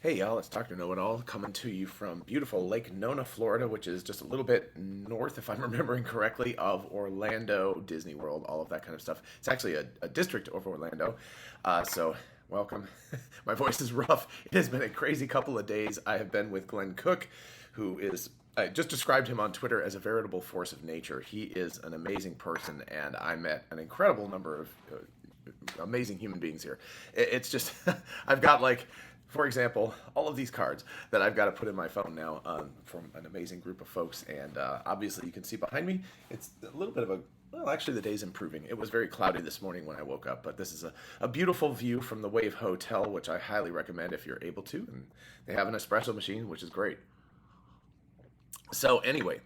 Hey y'all, it's Dr. Know-It-All coming to you from beautiful Lake Nona, Florida, which is just a little bit north, if I'm remembering correctly, of Orlando, Disney World, all of that kind of stuff. It's actually a district of Orlando. So, welcome. My voice is rough. It has been a crazy couple of days. I have been with Glenn Cook, who is, I just described him on Twitter as a veritable force of nature. He is an amazing person, and I met an incredible number of amazing human beings here. It's just, I've got like, for example, all of these cards that I've got to put in my phone now from an amazing group of folks. And obviously, you can see behind me, it's a little bit of a, well, actually, the day's improving. It was very cloudy this morning when I woke up, but this is a beautiful view from the Wave Hotel, which I highly recommend if you're able to. And they have an espresso machine, which is great. So, anyway,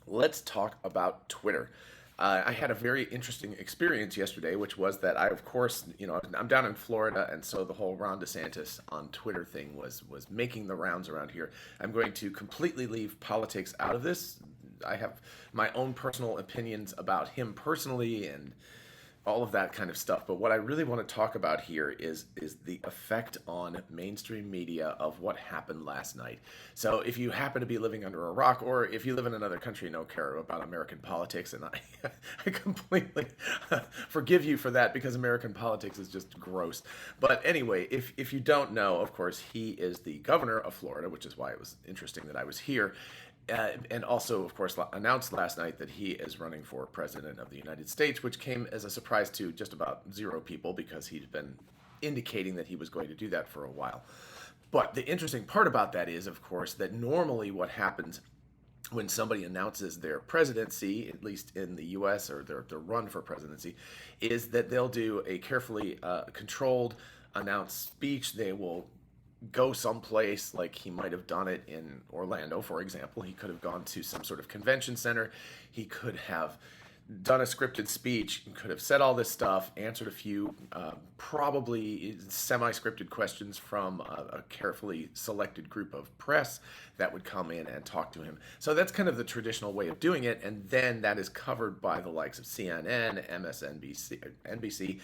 let's talk about Twitter. I had a very interesting experience yesterday, which was that I, of course, I'm down in Florida, and so the whole Ron DeSantis on Twitter thing was making the rounds around here. I'm going to completely leave politics out of this. I have my own personal opinions about him personally and all of that kind of stuff. But what I really want to talk about here is the effect on mainstream media of what happened last night. So if you happen to be living under a rock, or if you live in another country and don't care about American politics, and I completely forgive you for that because American politics is just gross. But anyway, if you don't know, of course, he is the governor of Florida, which is why it was interesting that I was here. And also, of course, announced last night that he is running for president of the United States, which came as a surprise to just about zero people because he'd been indicating that he was going to do that for a while. But the interesting part about that is, of course, that normally what happens when somebody announces their presidency, at least in the US, or their run for presidency, is that they'll do a carefully controlled announced speech. They will go someplace like he might have done it in Orlando, for example. He could have gone to some sort of convention center. He could have done a scripted speech, could have said all this stuff, answered a few probably semi-scripted questions from a carefully selected group of press that would come in and talk to him. So that's kind of the traditional way of doing it, and then that is covered by the likes of CNN, MSNBC, NBC.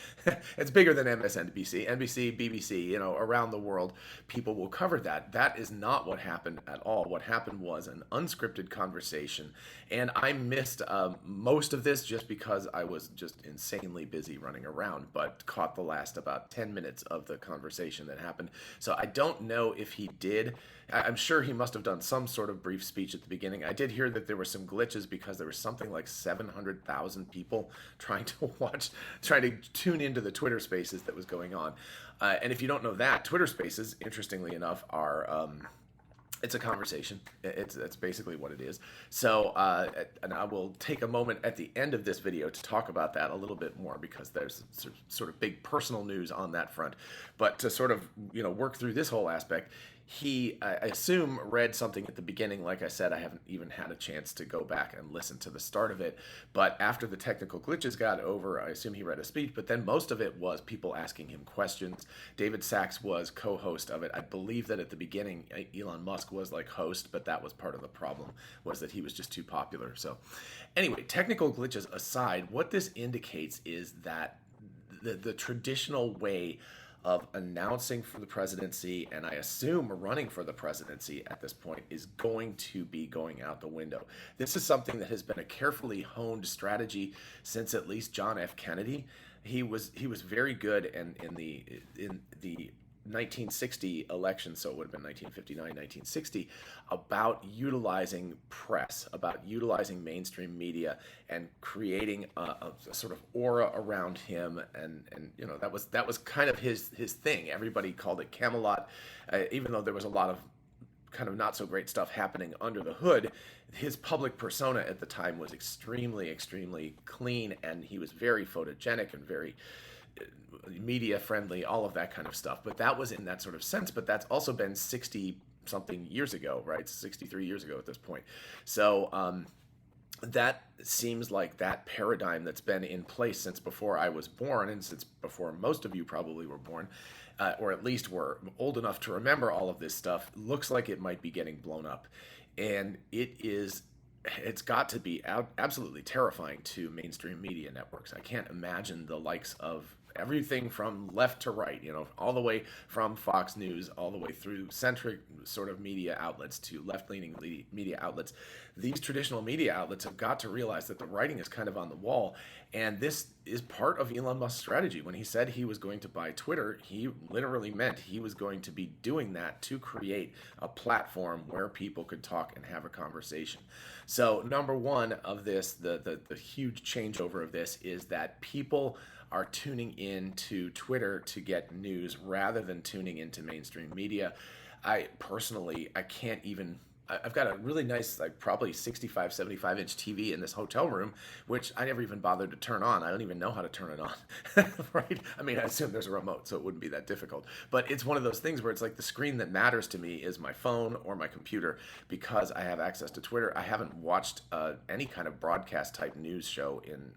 It's bigger than MSNBC, NBC, BBC. Around the world, people will cover that. That is not what happened at all. What happened was an unscripted conversation, and I missed most of this just because I was just insanely busy running around, but caught the last about 10 minutes of the conversation that happened. So I don't know if he did. I'm sure he must have done some sort of brief speech at the beginning. I did hear that there were some glitches because there was something like 700,000 people trying to tune into the Twitter Spaces that was going on. And if you don't know that, Twitter Spaces, interestingly enough, are it's a conversation. It's basically what it is. So, and I will take a moment at the end of this video to talk about that a little bit more because there's sort of big personal news on that front. But to sort of work through this whole aspect, he, I assume, read something at the beginning. Like I said, I haven't even had a chance to go back and listen to the start of it. But after the technical glitches got over, I assume he read a speech. But then most of it was people asking him questions. David Sachs was co-host of it. I believe that at the beginning, Elon Musk was like host, but that was part of the problem, was that he was just too popular. So anyway, technical glitches aside, what this indicates is that the traditional way of announcing for the presidency, and I assume running for the presidency at this point, is going to be going out the window. This is something that has been a carefully honed strategy since at least John F. Kennedy. He was very good in the 1960 election, so it would have been 1959, 1960, about utilizing press, about utilizing mainstream media, and creating a sort of aura around him, and that was kind of his thing. Everybody called it Camelot, even though there was a lot of kind of not so great stuff happening under the hood. His public persona at the time was extremely, extremely clean, and he was very photogenic and very media friendly, all of that kind of stuff. But that was in that sort of sense. But that's also been 60 something years ago, right? 63 years ago at this point. So that seems like that paradigm that's been in place since before I was born, and since before most of you probably were born, or at least were old enough to remember all of this stuff, looks like it might be getting blown up. And it's got to be absolutely terrifying to mainstream media networks. I can't imagine the likes of everything from left to right, all the way from Fox News, all the way through centric sort of media outlets to left-leaning media outlets. These traditional media outlets have got to realize that the writing is kind of on the wall. And this is part of Elon Musk's strategy. When he said he was going to buy Twitter, he literally meant he was going to be doing that to create a platform where people could talk and have a conversation. So number one of this, the huge changeover of this is that people are tuning in to Twitter to get news rather than tuning into mainstream media. I can't even. I've got a really nice, like probably 65, 75 inch TV in this hotel room, which I never even bothered to turn on. I don't even know how to turn it on, right? I mean, I assume there's a remote, so it wouldn't be that difficult. But it's one of those things where it's like the screen that matters to me is my phone or my computer because I have access to Twitter. I haven't watched any kind of broadcast type news show in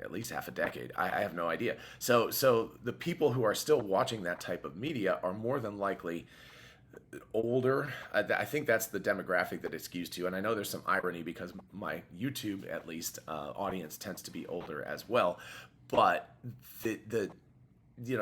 at least half a decade. I have no idea. So the people who are still watching that type of media are more than likely older. I think that's the demographic that it skews to, and I know there's some irony because my YouTube, at least, audience tends to be older as well. But the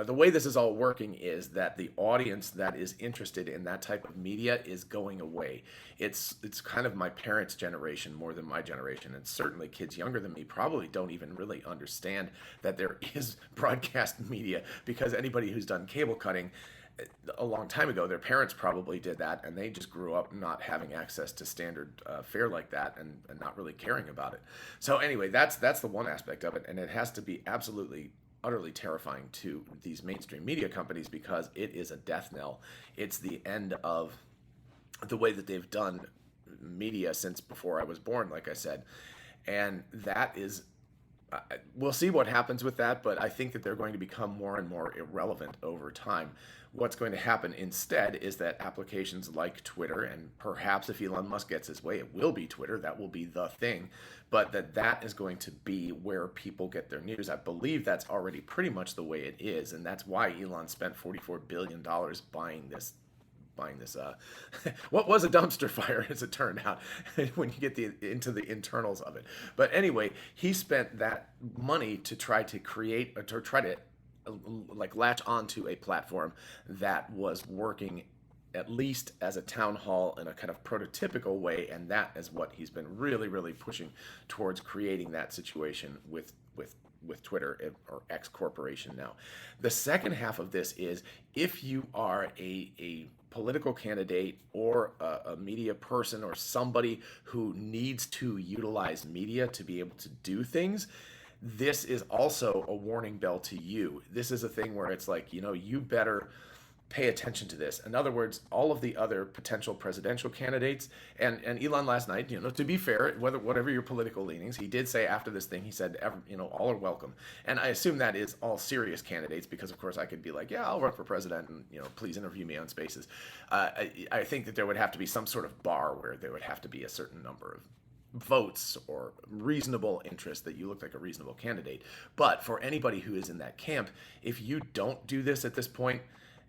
way this is all working is that the audience that is interested in that type of media is going away. It's kind of my parents' generation more than my generation, and certainly kids younger than me probably don't even really understand that there is broadcast media, because anybody who's done cable cutting a long time ago, their parents probably did that, and they just grew up not having access to standard fare like that and not really caring about it. So anyway, that's the one aspect of it, and it has to be absolutely utterly terrifying to these mainstream media companies because it is a death knell. It's the end of the way that they've done media since before I was born, like I said, and that is we'll see what happens with that, but I think that they're going to become more and more irrelevant over time. What's going to happen instead is that applications like Twitter, and perhaps if Elon Musk gets his way, it will be Twitter, that will be the thing, but that is going to be where people get their news. I believe that's already pretty much the way it is, and that's why Elon spent $44 billion buying this what was a dumpster fire, as it turned out, when you get into the internals of it. But anyway, he spent that money to try to create, or to try to like latch onto a platform that was working at least as a town hall in a kind of prototypical way, and that is what he's been really, really pushing towards, creating that situation with Twitter, or X Corporation now. The second half of this is, if you are a political candidate or a media person or somebody who needs to utilize media to be able to do things, this is also a warning bell to you. This is a thing where it's like, you better pay attention to this. In other words, all of the other potential presidential candidates, and Elon last night, to be fair, whatever your political leanings, he did say after this thing, he said, all are welcome. And I assume that is all serious candidates, because of course I could be like, yeah, I'll run for president, and please interview me on Spaces. I think that there would have to be some sort of bar where there would have to be a certain number of votes or reasonable interest that you look like a reasonable candidate. But for anybody who is in that camp, if you don't do this at this point,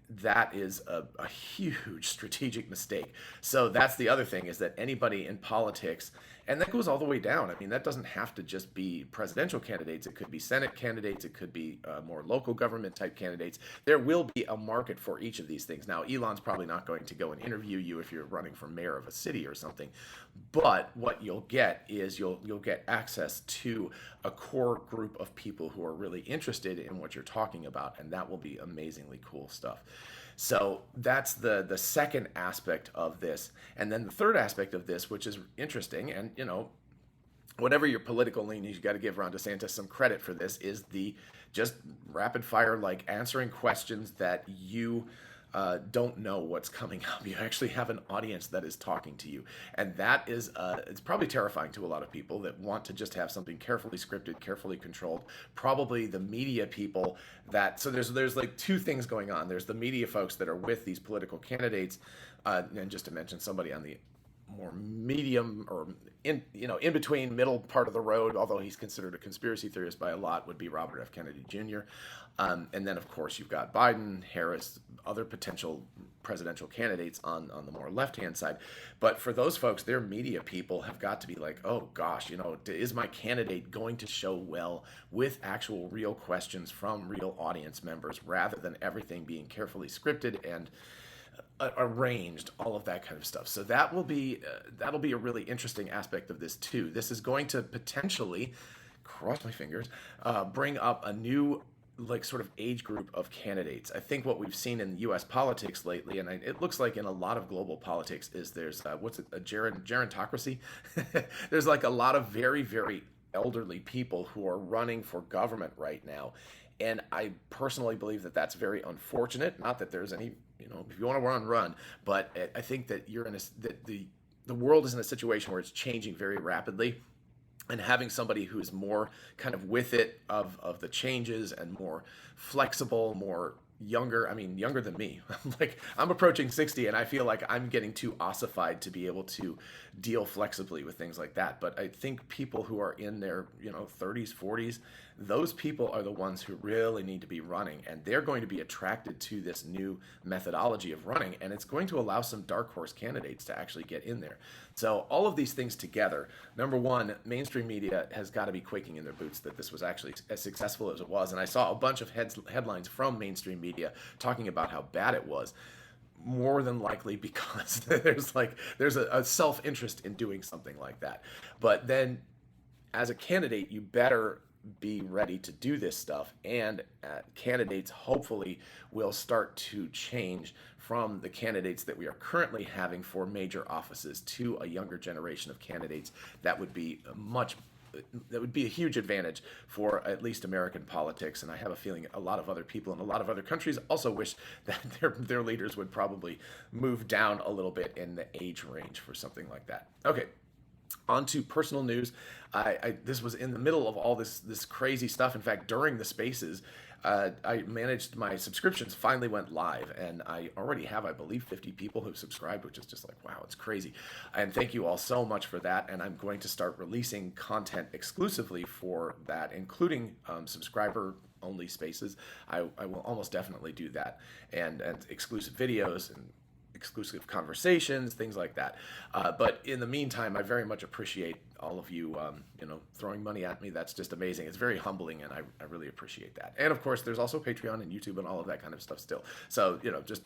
that is a huge strategic mistake. So that's the other thing, is that anybody in politics, and that goes all the way down. I mean, that doesn't have to just be presidential candidates. It could be Senate candidates. It could be more local government type candidates. There will be a market for each of these things. Now, Elon's probably not going to go and interview you if you're running for mayor of a city or something. But what you'll get is you'll get access to a core group of people who are really interested in what you're talking about, and that will be amazingly cool stuff. So that's the second aspect of this. And then the third aspect of this, which is interesting, and whatever your political leanings, you got to give Ron DeSantis some credit for this, is the just rapid fire, like answering questions that you don't know what's coming up. You actually have an audience that is talking to you, and that is it's probably terrifying to a lot of people that want to just have something carefully scripted, carefully controlled. Probably the media people so there's like two things going on. There's the media folks that are with these political candidates, and just to mention somebody on the more medium or in between middle part of the road, although he's considered a conspiracy theorist by a lot, would be Robert F. Kennedy Jr. And then, of course, you've got Biden, Harris, other potential presidential candidates on the more left-hand side. But for those folks, their media people have got to be like, oh gosh, is my candidate going to show well with actual real questions from real audience members rather than everything being carefully scripted and arranged, all of that kind of stuff. So that'll be a really interesting aspect of this too. This is going to potentially, cross my fingers, bring up a new like sort of age group of candidates. I think what we've seen in U.S. politics lately, and it looks like in a lot of global politics, is there's a gerontocracy. There's like a lot of very, very elderly people who are running for government right now. And I personally believe that that's very unfortunate. Not that there's any, if you want to run. But I think that that the world is in a situation where it's changing very rapidly. And having somebody who's more kind of with it of the changes and more flexible, more younger, younger than me. Like I'm approaching 60 and I feel like I'm getting too ossified to be able to deal flexibly with things like that. But I think people who are in their, 30s, 40s, those people are the ones who really need to be running, and they're going to be attracted to this new methodology of running, and it's going to allow some dark horse candidates to actually get in there. So all of these things together, number one, mainstream media has got to be quaking in their boots that this was actually as successful as it was. And I saw a bunch of headlines from mainstream media talking about how bad it was. More than likely because there's a self-interest in doing something like that. But then as a candidate, you better be ready to do this stuff, and candidates hopefully will start to change from the candidates that we are currently having for major offices to a younger generation of candidates. That would be a huge advantage for at least American politics, and I have a feeling a lot of other people in a lot of other countries also wish that their leaders would probably move down a little bit in the age range for something like that. Okay. On to personal news. This was in the middle of all this crazy stuff. In fact, during the spaces, I managed my subscriptions finally went live, and I already have, I believe, 50 people who've subscribed, which is just like, wow, it's crazy. And thank you all so much for that. And I'm going to start releasing content exclusively for that, including subscriber only spaces. I will almost definitely do that, and exclusive videos and exclusive conversations, things like that. But in the meantime, I very much appreciate all of you, throwing money at me. That's just amazing. It's very humbling, and I really appreciate that. And of course, there's also Patreon and YouTube and all of that kind of stuff still. So, just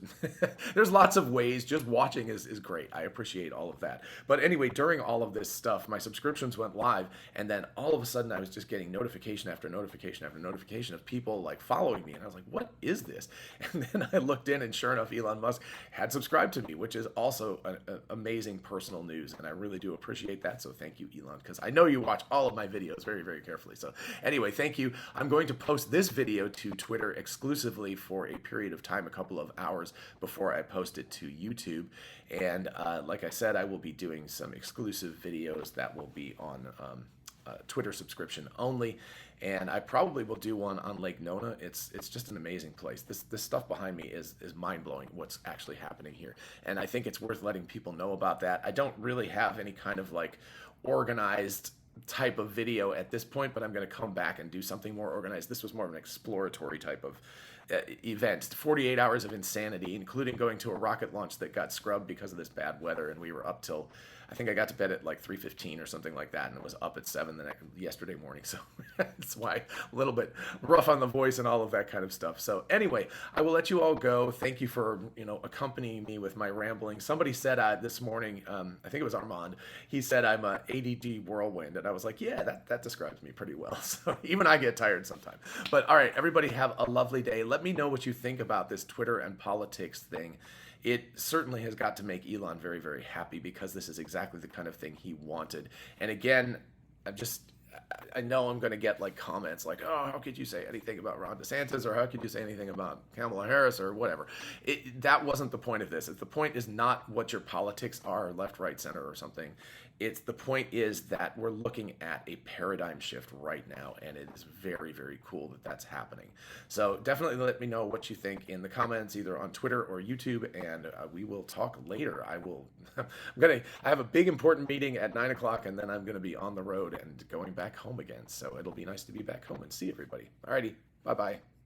there's lots of ways. Just watching is great. I appreciate all of that. But anyway, during all of this stuff, my subscriptions went live, and then all of a sudden I was just getting notification after notification after notification of people like following me. And I was like, what is this? And then I looked in, and sure enough, Elon Musk had subscribed to me, which is also an amazing personal news. And I really do appreciate that. So thank you, Elon, because I know you watch all of my videos very, very carefully. So anyway, thank you. I'm going to post this video to Twitter exclusively for a period of time, a couple of hours before I post it to YouTube. And like I said, I will be doing some exclusive videos that will be on Twitter subscription only. And I probably will do one on Lake Nona. It's just an amazing place. This stuff behind me is mind-blowing, what's actually happening here. And I think it's worth letting people know about that. I don't really have any kind of like organized type of video at this point, but I'm going to come back and do something more organized. This was more of an exploratory type of event. 48 hours of insanity, including going to a rocket launch that got scrubbed because of this bad weather, and we were up till, I think I got to bed at like 3:15 or something like that, and it was up at 7 yesterday morning. So that's why a little bit rough on the voice and all of that kind of stuff. So anyway, I will let you all go. Thank you for accompanying me with my rambling. Somebody said this morning, I think it was Armand. He said I'm a ADD whirlwind, and I was like, yeah, that describes me pretty well. So even I get tired sometimes. But all right, everybody have a lovely day. Let me know what you think about this Twitter and politics thing. It certainly has got to make Elon very, very happy, because this is exactly the kind of thing he wanted. And again, I know I'm going to get like comments like, oh, how could you say anything about Ron DeSantis, or how could you say anything about Kamala Harris, or whatever. That wasn't the point of this. The point is not what your politics are, left, right, center, or something. It's the point is that we're looking at a paradigm shift right now, and it is very, very cool that that's happening. So definitely let me know what you think in the comments, either on Twitter or YouTube, and we will talk later. I will. I have a big important meeting at 9 o'clock, and then I'm gonna be on the road and going back home again. So it'll be nice to be back home and see everybody. Alrighty, bye bye.